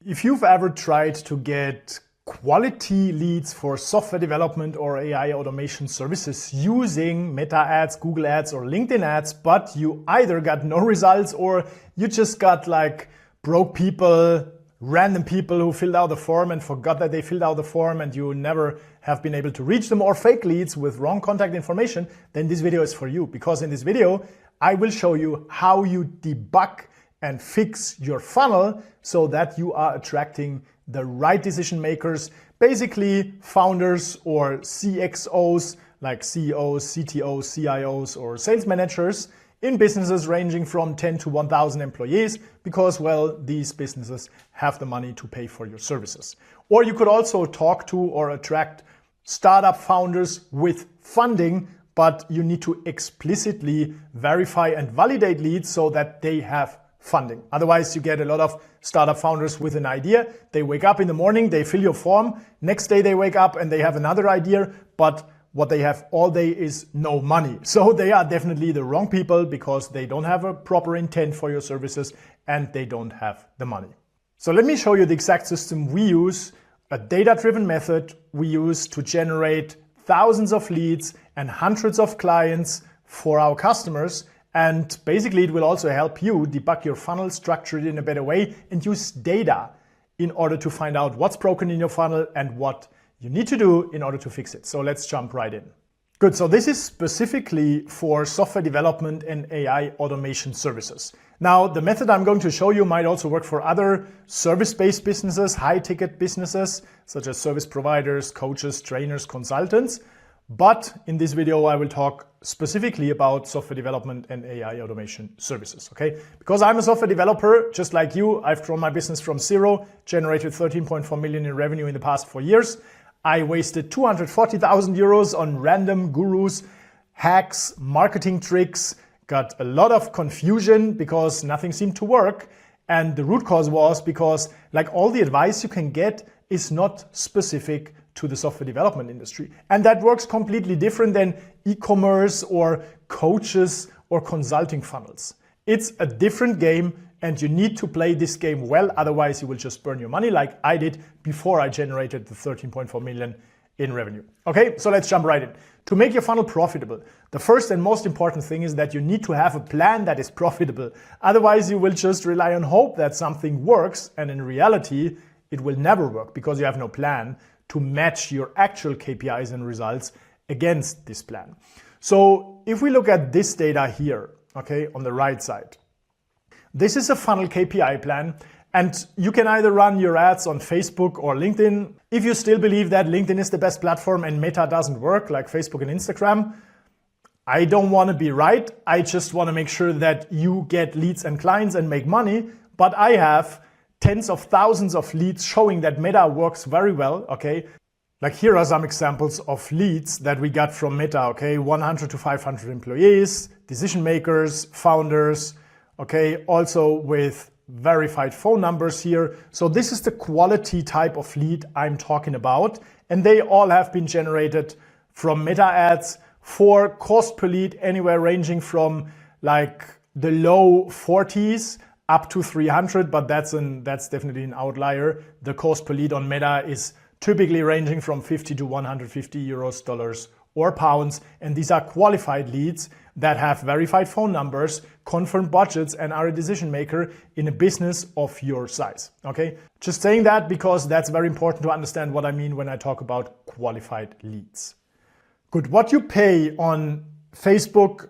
If you've ever tried to get quality leads for software development or AI automation services using Meta ads, Google ads, or LinkedIn ads, but you either got no results or you just got like broke people, random people who filled out the form and forgot that they filled out the form and you never have been able to reach them, or fake leads with wrong contact information, then this video is for you. Because in this video, I will show you how you debug and fix your funnel so that you are attracting the right decision makers, basically founders or CXOs like CEOs, CTOs, CIOs, or sales managers in businesses ranging from 10 to 1,000 employees, because, well, these businesses have the money to pay for your services. Or you could also talk to or attract startup founders with funding, but you need to explicitly verify and validate leads so that they have funding. Otherwise, you get a lot of startup founders with an idea. They wake up in the morning, they fill your form. Next day they wake up and they have another idea, but what they have all day is no money. So they are definitely the wrong people because they don't have a proper intent for your services and they don't have the money. So let me show you the exact system we use, a data-driven method we use to generate thousands of leads and hundreds of clients for our customers. And basically it will also help you debug your funnel, structure it in a better way, and use data in order to find out what's broken in your funnel and what you need to do in order to fix it. So let's jump right in. Good, so this is specifically for software development and AI automation services. Now, the method I'm going to show you might also work for other service-based businesses, high-ticket businesses, such as service providers, coaches, trainers, consultants. But in this video, I will talk specifically about software development and AI automation services, okay? Because I'm a software developer, just like you. I've grown my business from zero, generated 13.4 million in revenue in the past 4 years. I wasted 240,000 euros on random gurus, hacks, marketing tricks, got a lot of confusion because nothing seemed to work. And the root cause was because, like, all the advice you can get is not specific to the software development industry. And that works completely different than e-commerce or coaches or consulting funnels. It's a different game and you need to play this game well, otherwise you will just burn your money like I did before I generated the 13.4 million in revenue. Okay, so let's jump right in. To make your funnel profitable, the first and most important thing is that you need to have a plan that is profitable. Otherwise you will just rely on hope that something works, and in reality it will never work because you have no plan to match your actual KPIs and results against this plan. So if we look at this data here, okay, on the right side, this is a funnel KPI plan, and you can either run your ads on Facebook or LinkedIn. If you still believe that LinkedIn is the best platform and Meta doesn't work like Facebook and Instagram, I don't want to be right. I just want to make sure that you get leads and clients and make money. But I have tens of thousands of leads showing that Meta works very well, okay? Like here are some examples of leads that we got from Meta, okay? 100 to 500 employees, decision makers, founders, okay? Also with verified phone numbers here. So this is the quality type of lead I'm talking about. And they all have been generated from Meta ads for cost per lead anywhere ranging from like the low 40s up to 300, but that's definitely an outlier. The cost per lead on Meta is typically ranging from 50 to 150 euros, dollars, or pounds. And these are qualified leads that have verified phone numbers, confirmed budgets, and are a decision maker in a business of your size. Okay, just saying that because that's very important to understand what I mean when I talk about qualified leads. Good, what you pay on Facebook,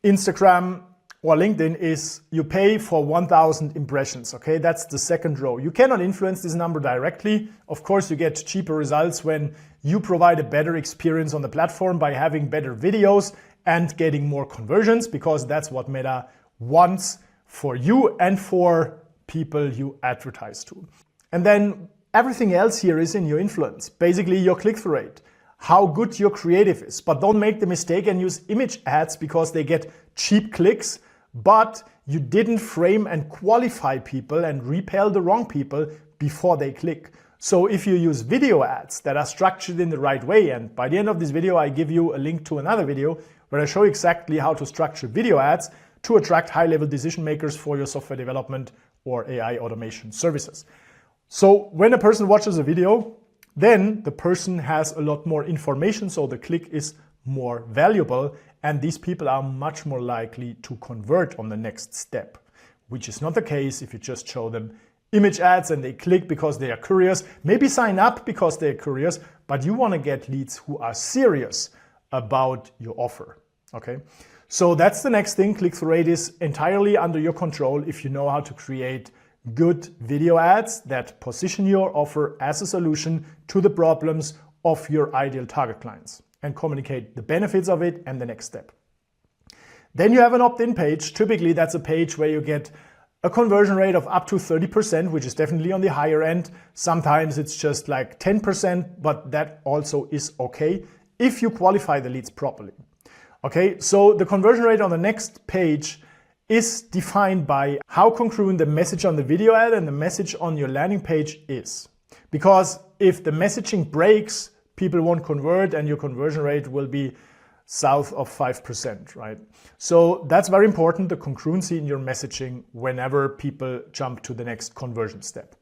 Instagram, or LinkedIn is you pay for 1,000 impressions, okay? That's the second row. You cannot influence this number directly. Of course, you get cheaper results when you provide a better experience on the platform by having better videos and getting more conversions, because that's what Meta wants for you and for people you advertise to. And then everything else here is in your influence. Basically, your click-through rate, how good your creative is. But don't make the mistake and use image ads because they get cheap clicks, but you didn't frame and qualify people and repel the wrong people before they click. So if you use video ads that are structured in the right way, and by the end of this video, I give you a link to another video where I show exactly how to structure video ads to attract high-level decision makers for your software development or AI automation services. So when a person watches a video, then the person has a lot more information, so the click is more valuable, and these people are much more likely to convert on the next step, which is not the case if you just show them image ads and they click because they are curious, maybe sign up because they're curious, but you want to get leads who are serious about your offer. Okay, so that's the next thing. Click-through rate is entirely under your control if you know how to create good video ads that position your offer as a solution to the problems of your ideal target clients and communicate the benefits of it and the next step. Then you have an opt-in page. Typically, that's a page where you get a conversion rate of up to 30%, which is definitely on the higher end. Sometimes it's just like 10%, but that also is okay if you qualify the leads properly. Okay, so the conversion rate on the next page is defined by how congruent the message on the video ad and the message on your landing page is. Because if the messaging breaks, people won't convert and your conversion rate will be south of 5%, right? So that's very important, the congruency in your messaging whenever people jump to the next conversion step.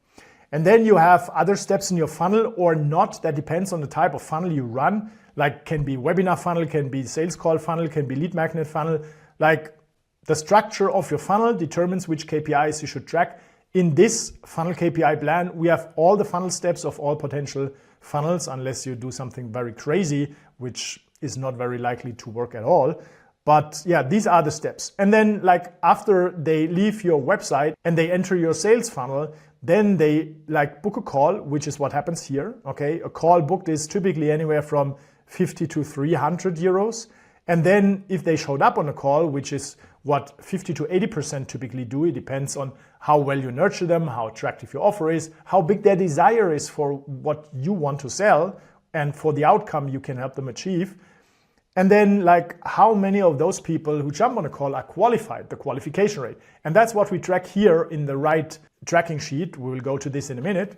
And then you have other steps in your funnel or not. That depends on the type of funnel you run. Like can be webinar funnel, can be sales call funnel, can be lead magnet funnel. Like the structure of your funnel determines which KPIs you should track. In this funnel KPI plan, we have all the funnel steps of all potential funnels, unless you do something very crazy, which is not very likely to work at all. But yeah, these are the steps. And then like after they leave your website and they enter your sales funnel, then they like book a call, which is what happens here. Okay, a call booked is typically anywhere from 50 to 300 euros. And then if they showed up on a call, which is what 50 to 80% typically do, it depends on how well you nurture them, how attractive your offer is, how big their desire is for what you want to sell and for the outcome you can help them achieve. And then like how many of those people who jump on a call are qualified, the qualification rate. And that's what we track here in the right tracking sheet. We will go to this in a minute.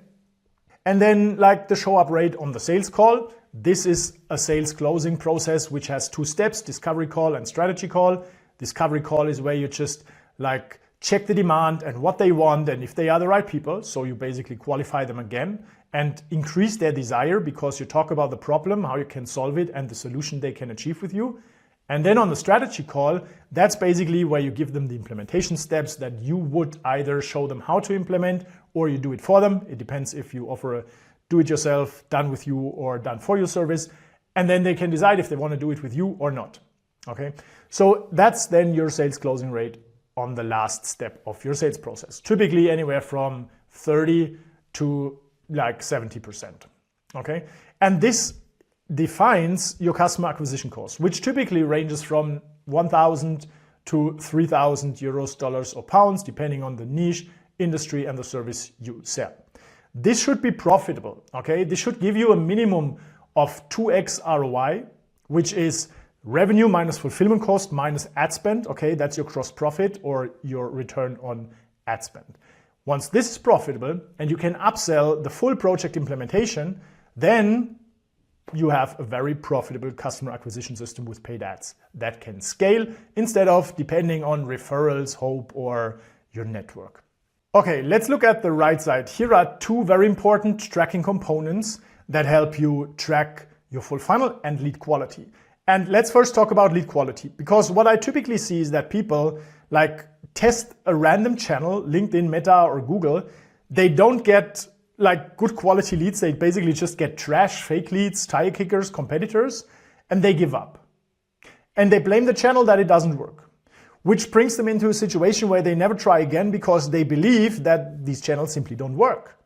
And then like the show up rate on the sales call. This is a sales closing process which has two steps, discovery call and strategy call. Discovery call is where you just like check the demand and what they want and if they are the right people. So you basically qualify them again and increase their desire because you talk about the problem, how you can solve it and the solution they can achieve with you. And then on the strategy call, that's basically where you give them the implementation steps that you would either show them how to implement or you do it for them. It depends if you offer a do-it-yourself, done with you or done for you service. And then they can decide if they want to do it with you or not. Okay, so that's then your sales closing rate on the last step of your sales process. Typically anywhere from 30 to like 70%. Okay, and this defines your customer acquisition cost, which typically ranges from 1,000 to 3,000 euros, dollars, or pounds, depending on the niche, industry, and the service you sell. This should be profitable. Okay, this should give you a minimum of 2x ROI, which is revenue minus fulfillment cost minus ad spend. Okay, that's your gross profit or your return on ad spend. Once this is profitable and you can upsell the full project implementation, then you have a very profitable customer acquisition system with paid ads that can scale instead of depending on referrals, hope, or your network. Okay, let's look at the right side. Here are two very important tracking components that help you track your full funnel and lead quality. And let's first talk about lead quality, because what I typically see is that people like test a random channel, LinkedIn, Meta, or Google. They don't get like good quality leads. They basically just get trash, fake leads, tire kickers, competitors, and they give up. And they blame the channel that it doesn't work, which brings them into a situation where they never try again because they believe that these channels simply don't work.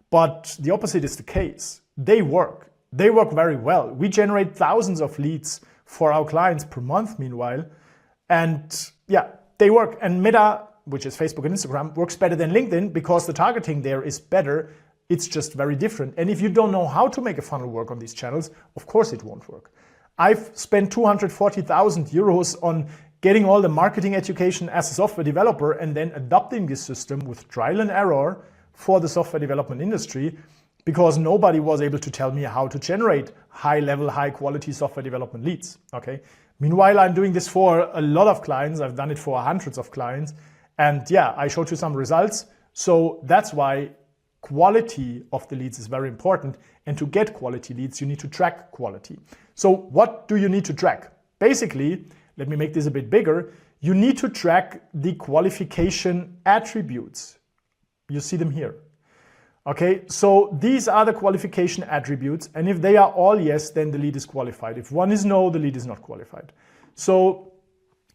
But the opposite is the case. They work. They work very well. We generate thousands of leads for our clients per month, meanwhile. And yeah, they work. And Meta, which is Facebook and Instagram, works better than LinkedIn because the targeting there is better. It's just very different. And if you don't know how to make a funnel work on these channels, of course it won't work. I've spent 240,000 euros on getting all the marketing education as a software developer and then adopting this system with trial and error for the software development industry because nobody was able to tell me how to generate high-level, high-quality software development leads. Okay. Meanwhile, I'm doing this for a lot of clients. I've done it for hundreds of clients. And yeah, I showed you some results. So that's why quality of the leads is very important. And to get quality leads, you need to track quality. So what do you need to track? Basically, let me make this a bit bigger. You need to track the qualification attributes. You see them here. Okay, so these are the qualification attributes, and if they are all yes, then the lead is qualified. If one is no, the lead is not qualified. So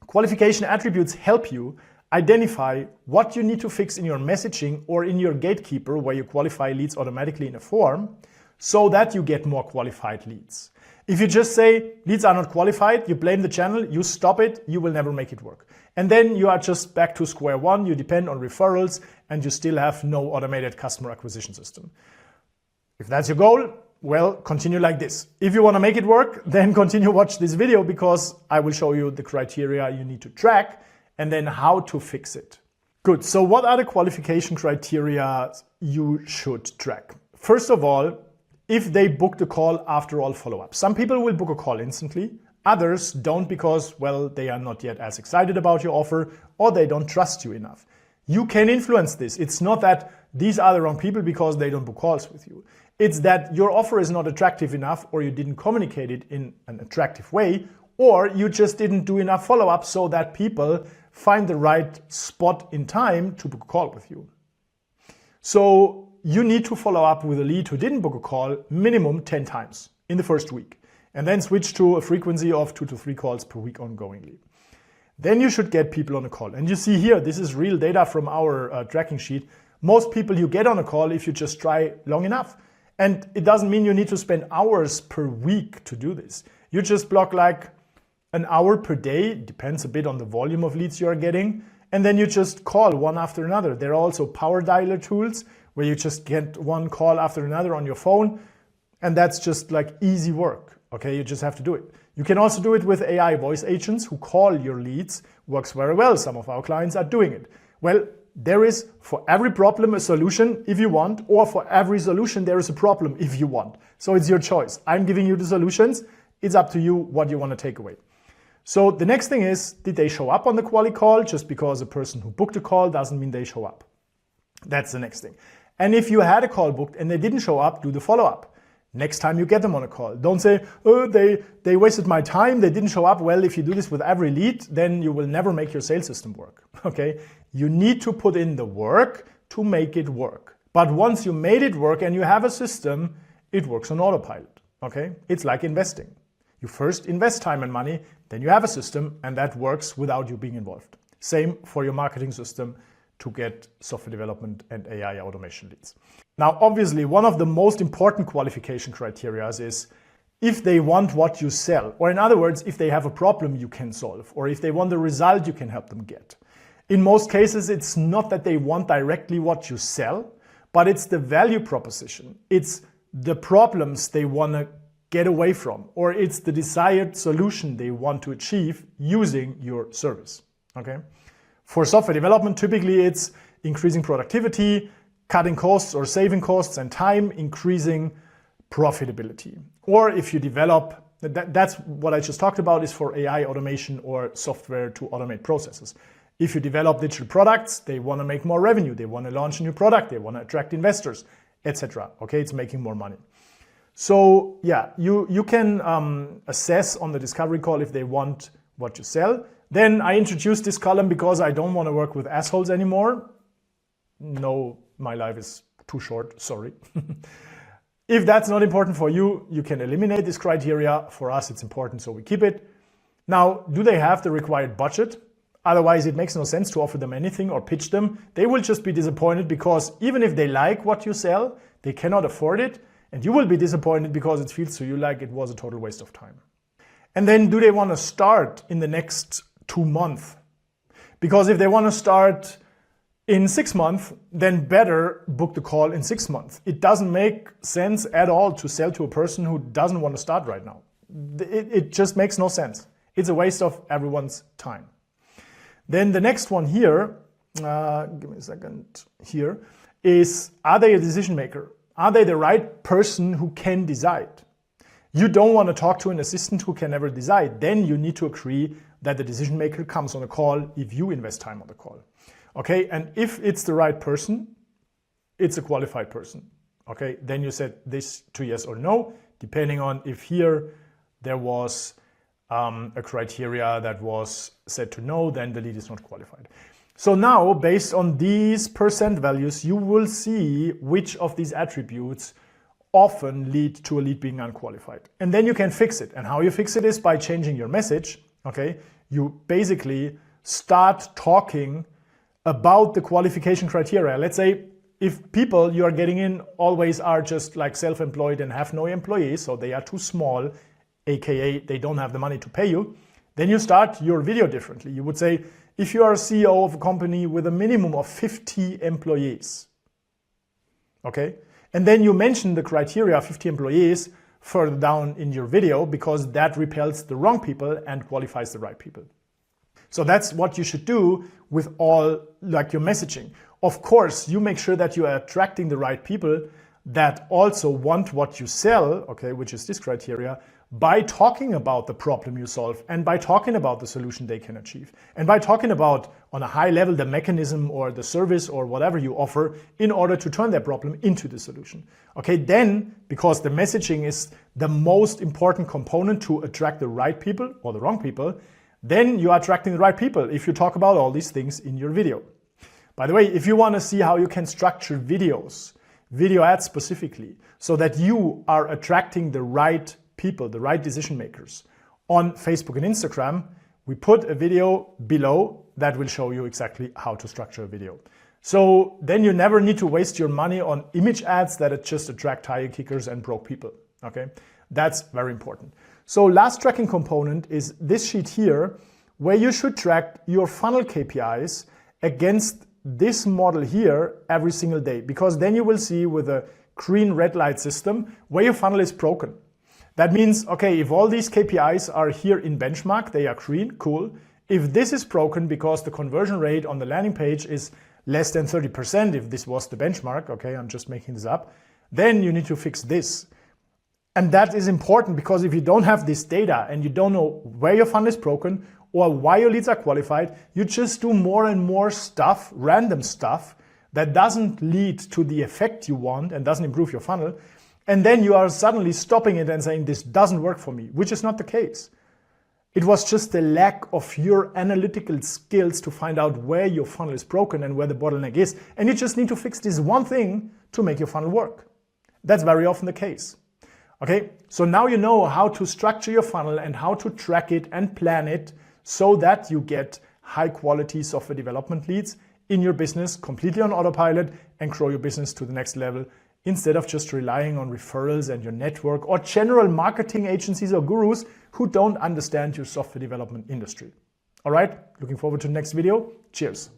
qualification attributes help you identify what you need to fix in your messaging or in your gatekeeper, where you qualify leads automatically in a form, so that you get more qualified leads. If you just say leads are not qualified, you blame the channel, you stop it, you will never make it work. And then you are just back to square one, you depend on referrals, and you still have no automated customer acquisition system. If that's your goal, well, continue like this. If you want to make it work, then continue watch this video, because I will show you the criteria you need to track and then how to fix it. Good, so what are the qualification criteria you should track? First of all, if they booked a call after all follow-up. Some people will book a call instantly. Others don't because, well, they are not yet as excited about your offer or they don't trust you enough. You can influence this. It's not that these are the wrong people because they don't book calls with you. It's that your offer is not attractive enough, or you didn't communicate it in an attractive way, or you just didn't do enough follow-up so that people find the right spot in time to book a call with you. So you need to follow up with a lead who didn't book a call minimum 10 times in the first week, and then switch to a frequency of 2 to 3 calls per week ongoingly. Then you should get people on a call. And you see here, this is real data from our tracking sheet. Most people you get on a call if you just try long enough. And it doesn't mean you need to spend hours per week to do this. You just block like an hour per day, depends a bit on the volume of leads you are getting, and then you just call one after another. There are also power dialer tools where you just get one call after another on your phone, and that's just like easy work. Okay, you just have to do it. You can also do it with AI voice agents who call your leads. Works very well. Some of our clients are doing it. Well, there is for every problem a solution if you want, or for every solution there is a problem if you want. So it's your choice. I'm giving you the solutions. It's up to you what you want to take away. So the next thing is, did they show up on the quali call? Just because a person who booked a call doesn't mean they show up. That's the next thing. And if you had a call booked and they didn't show up, do the follow-up. Next time you get them on a call, don't say, oh, they wasted my time, they didn't show up. Well, if you do this with every lead, then you will never make your sales system work. Okay? You need to put in the work to make it work. But once you made it work and you have a system, it works on autopilot. Okay? It's like investing. You first invest time and money, then you have a system, and that works without you being involved. Same for your marketing system to get software development and AI automation leads. Now, obviously, one of the most important qualification criteria is if they want what you sell, or in other words, if they have a problem you can solve, or if they want the result you can help them get. In most cases, it's not that they want directly what you sell, but it's the value proposition. It's the problems they want to get away from, or it's the desired solution they want to achieve using your service. Okay? For software development, typically it's increasing productivity, cutting costs or saving costs and time, increasing profitability. Or if you develop, that's what I just talked about, is for AI automation or software to automate processes. If you develop digital products, they want to make more revenue, they want to launch a new product, they want to attract investors, etc. Okay, it's making more money. So yeah, you can assess on the discovery call if they want what you sell. Then I introduced this column because I don't want to work with assholes anymore. No, my life is too short, sorry. If that's not important for you, you can eliminate this criteria. For us, it's important, so we keep it. Now, do they have the required budget? Otherwise, it makes no sense to offer them anything or pitch them. They will just be disappointed because even if they like what you sell, they cannot afford it. And you will be disappointed because it feels to you like it was a total waste of time. And then do they want to start in the next 2 months? Because if they want to start in 6 months, then better book the call in 6 months. It doesn't make sense at all to sell to a person who doesn't want to start right now. It just makes no sense. It's a waste of everyone's time. Then the next one here, give me a second here, is, are they a decision maker? Are they the right person who can decide? You don't want to talk to an assistant who can never decide. Then you need to agree that the decision maker comes on a call if you invest time on the call. Okay, and if it's the right person, it's a qualified person. Okay, then you set this to yes or no, depending on if here there was a criteria that was set to no, then the lead is not qualified. So now, based on these percent values, you will see which of these attributes often lead to a lead being unqualified. And then you can fix it. And how you fix it is by changing your message. Okay, you basically start talking about the qualification criteria. Let's say if people you are getting in always are just like self-employed and have no employees, so they are too small, aka they don't have the money to pay you, then you start your video differently. You would say, if you are a CEO of a company with a minimum of 50 employees, okay, and then you mention the criteria 50 employees further down in your video because that repels the wrong people and qualifies the right people. So that's what you should do with all like your messaging. Of course, you make sure that you are attracting the right people that also want what you sell, okay, which is this criteria, by talking about the problem you solve and by talking about the solution they can achieve and by talking about on a high level the mechanism or the service or whatever you offer in order to turn that problem into the solution. Okay, then because the messaging is the most important component to attract the right people or the wrong people, then you are attracting the right people if you talk about all these things in your video. By the way, if you want to see how you can structure videos, video ads specifically, so that you are attracting the right people, the right decision makers on Facebook and Instagram, we put a video below that will show you exactly how to structure a video. So then you never need to waste your money on image ads that just attract tire kickers and broke people. Okay, that's very important. So last tracking component is this sheet here, where you should track your funnel KPIs against this model here every single day, because then you will see with a green red light system where your funnel is broken. That means, okay, if all these KPIs are here in benchmark, they are green, cool. If this is broken because the conversion rate on the landing page is less than 30%, if this was the benchmark, okay, I'm just making this up, then you need to fix this. And that is important because if you don't have this data and you don't know where your funnel is broken or why your leads are qualified, you just do more and more stuff, random stuff, that doesn't lead to the effect you want and doesn't improve your funnel. And then you are suddenly stopping it and saying, this doesn't work for me, which is not the case. It was just the lack of your analytical skills to find out where your funnel is broken and where the bottleneck is. And you just need to fix this one thing to make your funnel work. That's very often the case. Okay, so now you know how to structure your funnel and how to track it and plan it so that you get high quality software development leads in your business completely on autopilot and grow your business to the next level, instead of just relying on referrals and your network or general marketing agencies or gurus who don't understand your software development industry. All right, looking forward to the next video. Cheers.